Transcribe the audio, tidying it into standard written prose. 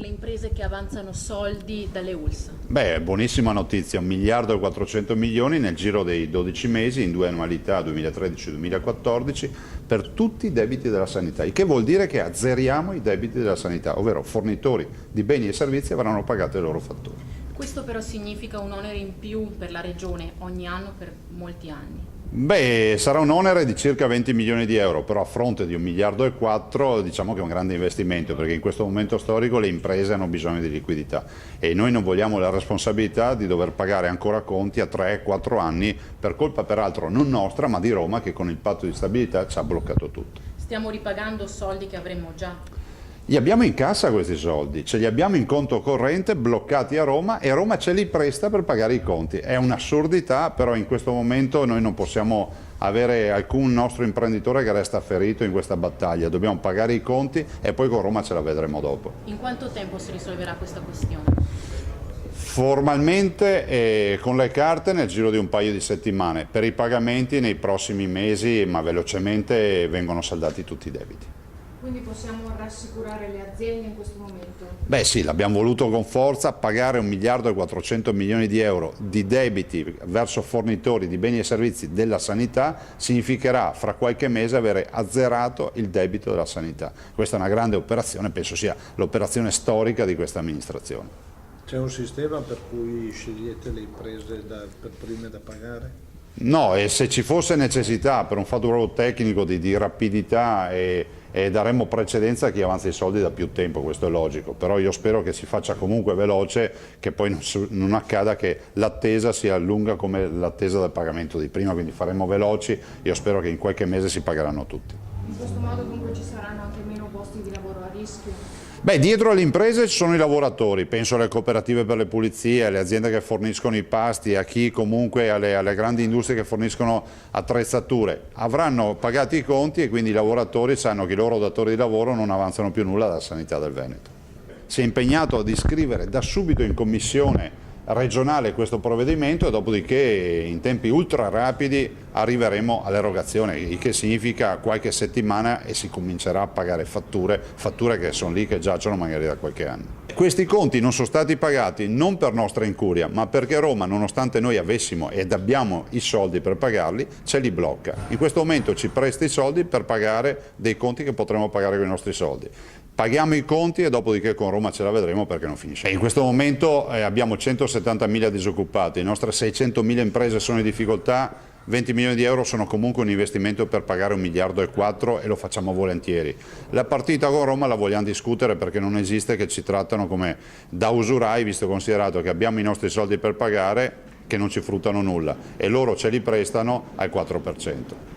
imprese che avanzano soldi dalle ULSS? Beh, buonissima notizia, 1 miliardo e 400 milioni nel giro dei 12 mesi, in 2 annualità, 2013 e 2014, per tutti i debiti della sanità, il che vuol dire che azzeriamo i debiti della sanità, ovvero fornitori di beni e servizi avranno pagato le loro fatture. Questo però significa un onere in più per la Regione ogni anno per molti anni. Beh, sarà un onere di circa 20 milioni di euro, però a fronte di 1 miliardo e 4 diciamo che è un grande investimento, perché in questo momento storico le imprese hanno bisogno di liquidità e noi non vogliamo la responsabilità di dover pagare ancora conti a 3-4 anni per colpa peraltro non nostra ma di Roma, che con il patto di stabilità ci ha bloccato tutto. Stiamo ripagando soldi che avremmo già. Li abbiamo in cassa questi soldi, ce li abbiamo in conto corrente bloccati a Roma e Roma ce li presta per pagare i conti. È un'assurdità, però in questo momento noi non possiamo avere alcun nostro imprenditore che resta ferito in questa battaglia. Dobbiamo pagare i conti e poi con Roma ce la vedremo dopo. In quanto tempo si risolverà questa questione? Formalmente con le carte nel giro di un paio di settimane, per i pagamenti nei prossimi mesi, ma velocemente vengono saldati tutti i debiti. Quindi possiamo rassicurare le aziende in questo momento? Beh sì, l'abbiamo voluto con forza, pagare 1 miliardo e 400 milioni di euro di debiti verso fornitori di beni e servizi della sanità significherà fra qualche mese avere azzerato il debito della sanità. Questa è una grande operazione, penso sia l'operazione storica di questa amministrazione. C'è un sistema per cui scegliete le imprese per prime da pagare? No, e se ci fosse necessità per un fatto proprio tecnico di rapidità e daremmo precedenza a chi avanza i soldi da più tempo, questo è logico, però io spero che si faccia comunque veloce, che poi non accada che l'attesa sia lunga come l'attesa del pagamento di prima, quindi faremo veloci, io spero che in qualche mese si pagheranno tutti. In questo modo comunque ci saranno anche meno posti di lavoro a rischio? Beh, dietro alle imprese ci sono i lavoratori, penso alle cooperative per le pulizie, alle aziende che forniscono i pasti, a chi comunque alle grandi industrie che forniscono attrezzature. Avranno pagati i conti e quindi i lavoratori sanno che i loro datori di lavoro non avanzano più nulla dalla sanità del Veneto. Si è impegnato ad iscrivere da subito in commissione regionale questo provvedimento e dopodiché in tempi ultra rapidi arriveremo all'erogazione, il che significa qualche settimana e si comincerà a pagare fatture che sono lì, che giacciono magari da qualche anno. Questi conti non sono stati pagati non per nostra incuria, ma perché Roma, nonostante noi avessimo ed abbiamo i soldi per pagarli, ce li blocca. In questo momento ci presta i soldi per pagare dei conti che potremo pagare con i nostri soldi. Paghiamo i conti e dopodiché con Roma ce la vedremo perché non finisce. In questo momento abbiamo 170.000 disoccupati, le nostre 600.000 imprese sono in difficoltà, 20 milioni di euro sono comunque un investimento per pagare 1 miliardo e 4 e lo facciamo volentieri. La partita con Roma la vogliamo discutere perché non esiste che ci trattano come da usurai, visto considerato che abbiamo i nostri soldi per pagare che non ci fruttano nulla e loro ce li prestano al 4%.